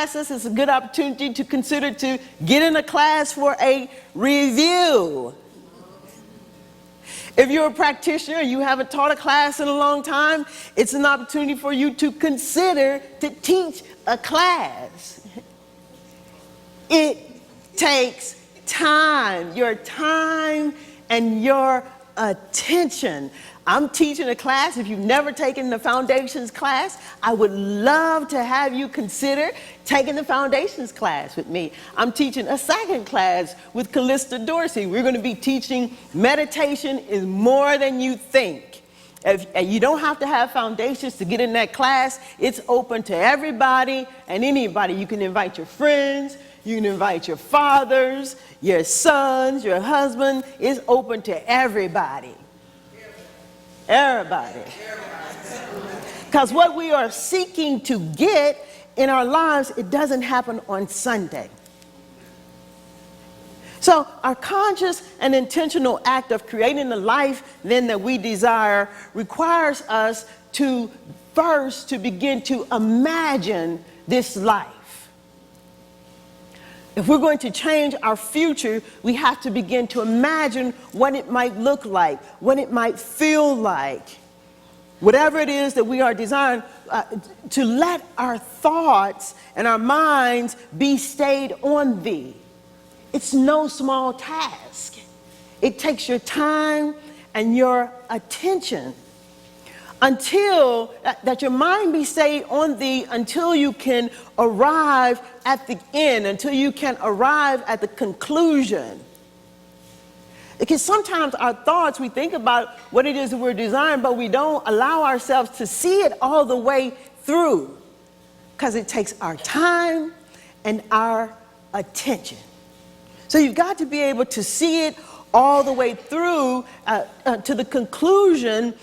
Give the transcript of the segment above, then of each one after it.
classes, it's a good opportunity to consider to get in a class for a review. If you're a practitioner and you haven't taught a class in a long time, it's an opportunity for you to consider to teach a class. It takes time, your time and your attention. I'm teaching a class. If you've never taken the foundations class, I would love to have you consider taking the foundations class with me. I'm teaching a second class with Callista Dorsey. We're going to be teaching meditation is more than you think. If you don't have to have foundations to get in that class. It's open to everybody and anybody. You can invite your friends. You can invite your fathers, your sons, your husband. It's open to everybody. Everybody. Because what we are seeking to get in our lives, it doesn't happen on Sunday. So our conscious and intentional act of creating the life then that we desire requires us to first to begin to imagine this life. If we're going to change our future, we have to begin to imagine what it might look like, what it might feel like. Whatever it is that we are designed to let our thoughts and our minds be stayed on thee. It's no small task. It takes your time and your attention until that your mind be stayed on thee until you can arrive at the end, until you can arrive at the conclusion. Because sometimes our thoughts, we think about what it is that we're desiring, but we don't allow ourselves to see it all the way through because it takes our time and our attention. So you've got to be able to see it all the way through to the conclusion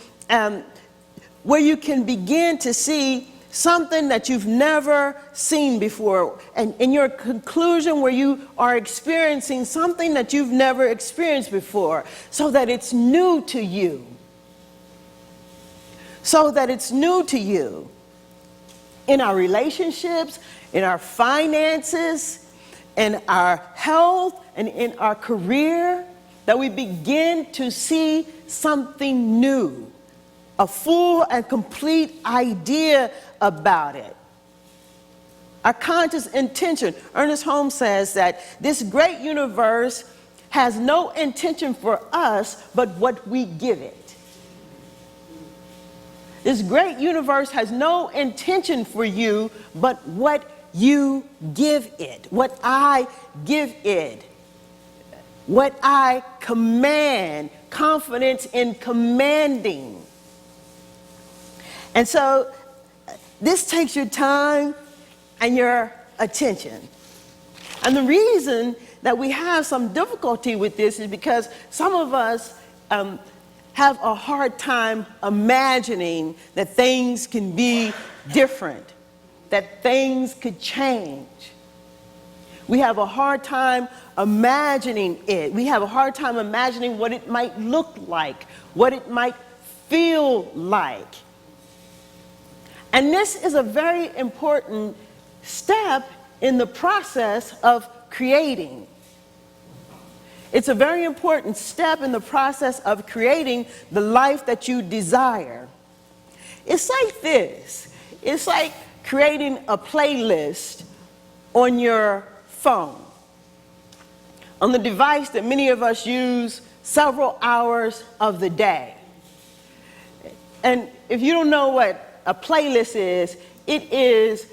where you can begin to see something that you've never seen before. And in your conclusion where you are experiencing something that you've never experienced before, so that it's new to you. So that it's new to you. In our relationships, in our finances, in our health, and in our career, that we begin to see something new. A full and complete idea about it. Our conscious intention. Ernest Holmes says that this great universe has no intention for us but what we give it. This great universe has no intention for you but what you give it, what I give it, what I command, confidence in commanding. And so this takes your time and your attention. And the reason that we have some difficulty with this is because some of us have a hard time imagining that things can be different, that things could change. We have a hard time imagining it. We have a hard time imagining what it might look like, what it might feel like. And this is a very important step in the process of creating. It's a very important step in the process of creating the life that you desire. It's like this. It's like creating a playlist on your phone, on the device that many of us use several hours of the day. And if you don't know what a playlist is, it is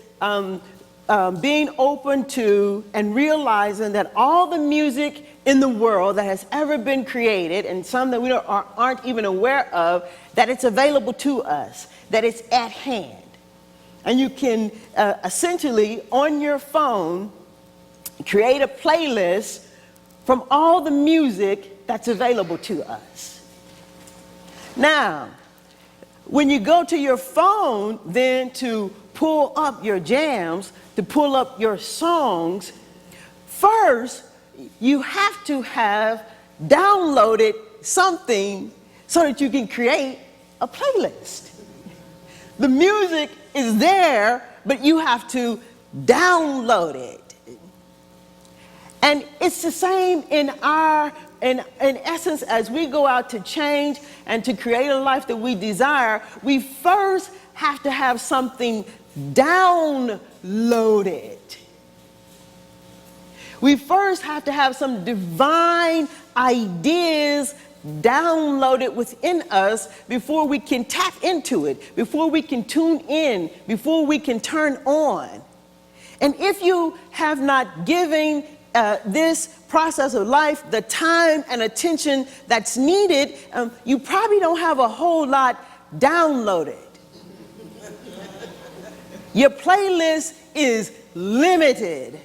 being open to and realizing that all the music in the world that has ever been created, and some that we aren't even aware of, that it's available to us, that it's at hand. And you can essentially, on your phone, create a playlist from all the music that's available to us. Now, when you go to your phone, then to pull up your jams, to pull up your songs, first, you have to have downloaded something so that you can create a playlist. The music is there, but you have to downloaded. And it's the same in essence, as we go out to change and to create a life that we desire, we first have to have something downloaded. We first have to have some divine ideas downloaded within us before we can tap into it, before we can tune in, before we can turn on. And if you have not given this process of life the time and attention that's needed, you probably don't have a whole lot downloaded. Your playlist is limited.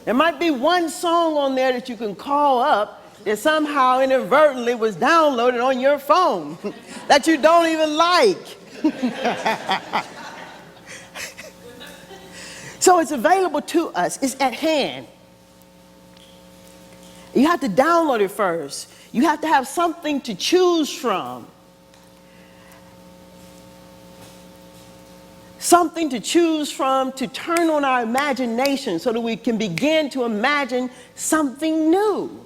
There might be one song on there that you can call up that somehow inadvertently was downloaded on your phone that you don't even like. So it's available to us. It's at hand. You have to download it first. You have to have something to choose from. Something to choose from to turn on our imagination so that we can begin to imagine something new.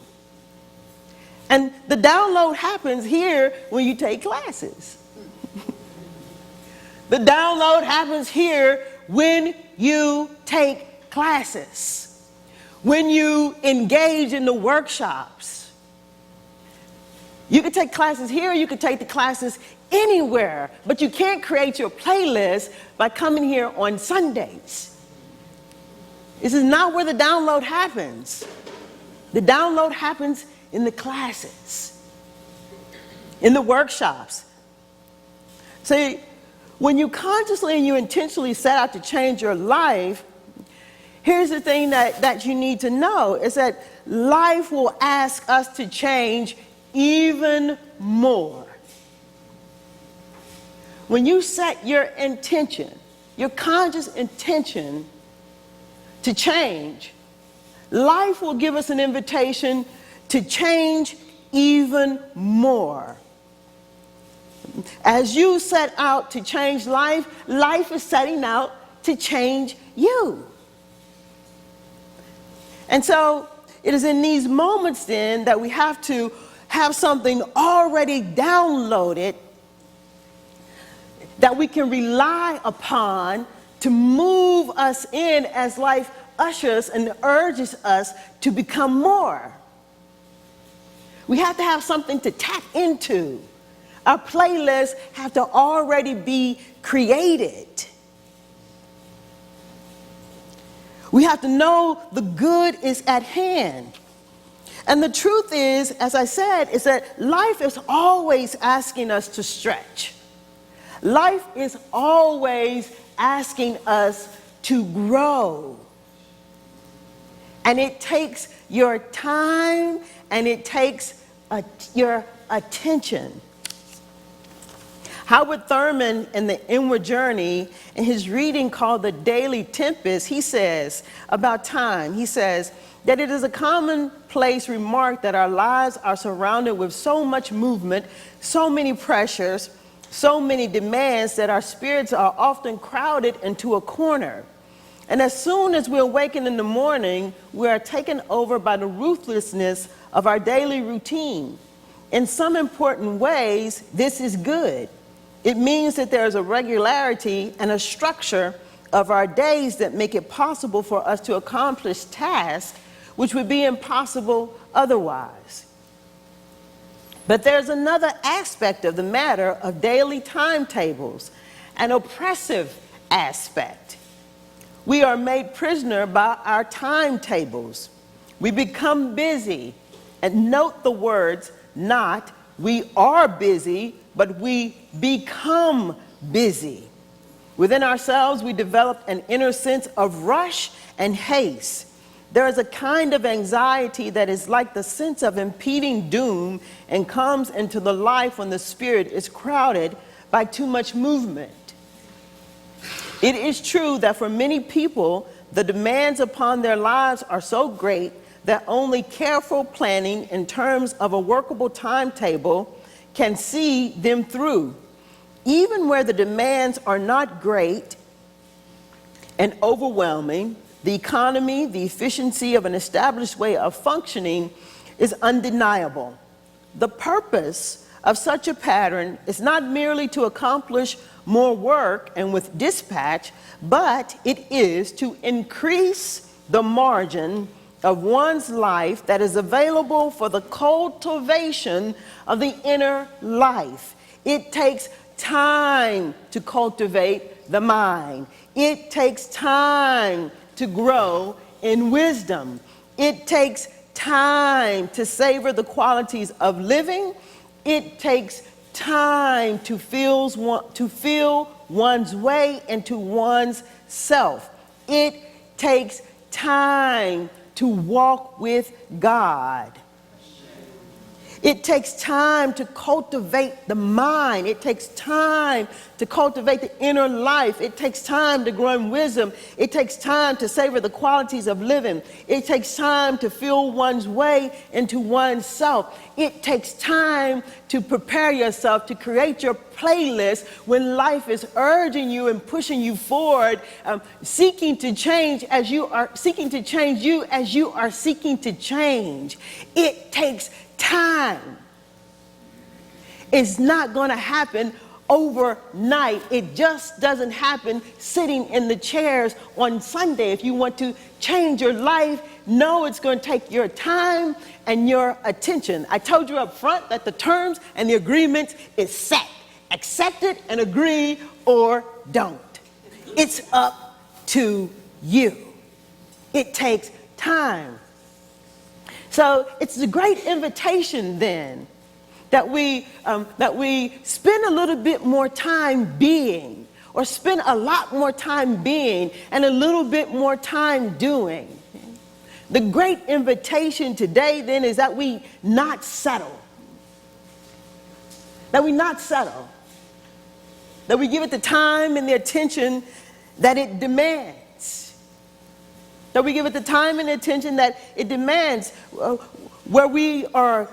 And the download happens here when you take classes. The download happens here when you take classes, when you engage in the workshops. You can take classes here, you can take the classes anywhere, but you can't create your playlist by coming here on Sundays. This is not where the download happens. The download happens in the classes, in the workshops. See, when you consciously and you intentionally set out to change your life, here's the thing that you need to know, is that life will ask us to change even more. When you set your intention, your conscious intention to change, life will give us an invitation to change even more. As you set out to change life, life is setting out to change you. And so it is in these moments then that we have to have something already downloaded that we can rely upon to move us in as life ushers and urges us to become more. We have to have something to tap into. Our playlists have to already be created. We have to know the good is at hand. And the truth is, as I said, is that life is always asking us to stretch. Life is always asking us to grow. And it takes your time and it takes your attention. Howard Thurman, in The Inward Journey, in his reading called The Daily Tempest, he says about time, he says that it is a commonplace remark that our lives are surrounded with so much movement, so many pressures, so many demands that our spirits are often crowded into a corner. And as soon as we awaken in the morning, we are taken over by the ruthlessness of our daily routine. In some important ways, this is good. It means that there is a regularity and a structure of our days that make it possible for us to accomplish tasks which would be impossible otherwise. But there's another aspect of the matter of daily timetables, an oppressive aspect. We are made prisoner by our timetables. We become busy, and note the words, not we are busy, but we become busy. Within ourselves, we develop an inner sense of rush and haste. There is a kind of anxiety that is like the sense of impending doom and comes into the life when the spirit is crowded by too much movement. It is true that for many people, the demands upon their lives are so great that only careful planning in terms of a workable timetable can see them through. Even where the demands are not great, and overwhelming, the economy, the efficiency of an established way of functioning is undeniable. The purpose of such a pattern is not merely to accomplish more work and with dispatch, but it is to increase the margin of one's life that is available for the cultivation of the inner life. It takes time to cultivate the mind. It takes time to grow in wisdom. It takes time to savor the qualities of living. It takes time to feel one's way into one's self. It takes time to walk with God. It takes time to cultivate the mind. It takes time to cultivate the inner life. It takes time to grow in wisdom. It takes time to savor the qualities of living. It takes time to feel one's way into oneself. It takes time to prepare yourself to create your playlist when life is urging you and pushing you forward, seeking to change as you are seeking to change you as you are seeking to change. It takes time. It's not going to happen overnight. It just doesn't happen sitting in the chairs on Sunday. If you want to change your life, know it's going to take your time and your attention. I told you up front that the terms and the agreement is set. Accept it and agree or don't. It's up to you. It takes time. So it's a great invitation then that we spend a little bit more time being, or spend a lot more time being and a little bit more time doing. The great invitation today then is that we not settle. That we not settle. That we give it the time and the attention that it demands. That we give it the time and attention that it demands, where we are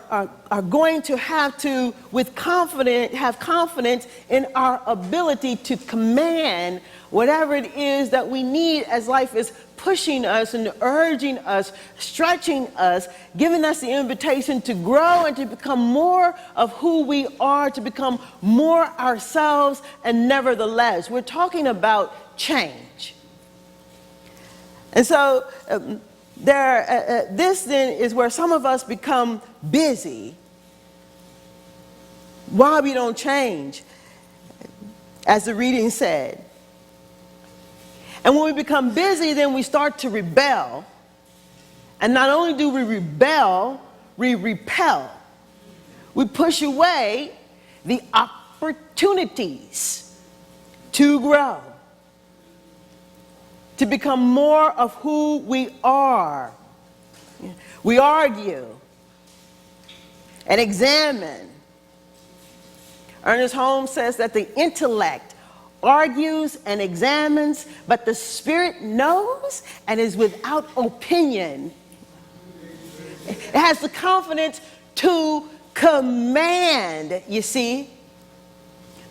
going to have to, have confidence in our ability to command whatever it is that we need as life is pushing us and urging us, stretching us, giving us the invitation to grow and to become more of who we are, to become more ourselves, and nevertheless. We're talking about change. And so this then is where some of us become busy while we don't change, as the reading said. And when we become busy, then we start to rebel. And not only do we rebel, we repel. We push away the opportunities to grow, to become more of who we are. We argue and examine. Ernest Holmes says that the intellect argues and examines, but the spirit knows and is without opinion. It has the confidence to command, you see.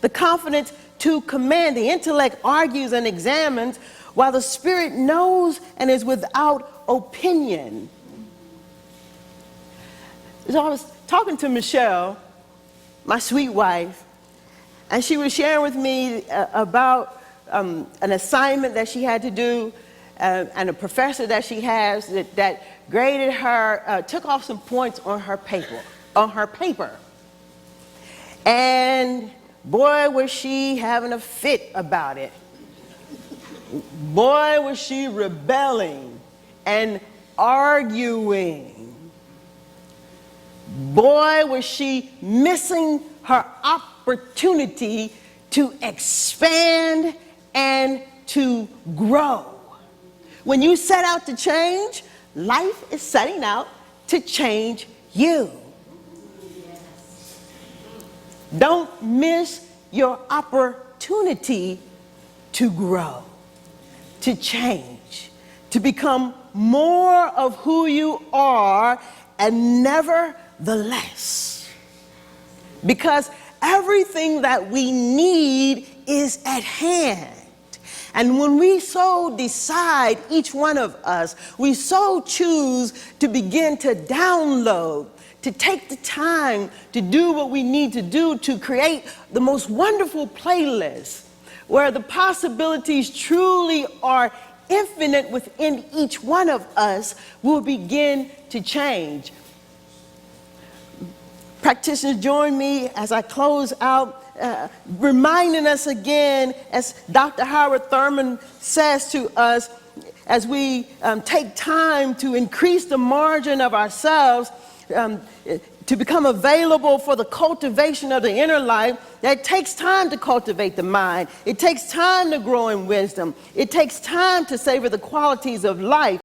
The confidence to command. The intellect argues and examines, while the spirit knows and is without opinion. So I was talking to Michelle, my sweet wife, and she was sharing with me about an assignment that she had to do, and a professor that she has that graded her, took off some points on her paper. And boy, was she having a fit about it. Boy, was she rebelling and arguing. Boy, was she missing her opportunity to expand and to grow. When you set out to change, life is setting out to change you. Don't miss your opportunity to grow, to change, to become more of who you are, and nevertheless. Because everything that we need is at hand. And when we so decide, each one of us, we so choose to begin to download, to take the time to do what we need to do to create the most wonderful playlist where the possibilities truly are infinite within each one of us, will begin to change. Practitioners, join me as I close out, reminding us again, as Dr. Howard Thurman says to us, as we take time to increase the margin of ourselves, to become available for the cultivation of the inner life, that it takes time to cultivate the mind. It takes time to grow in wisdom. It takes time to savor the qualities of life.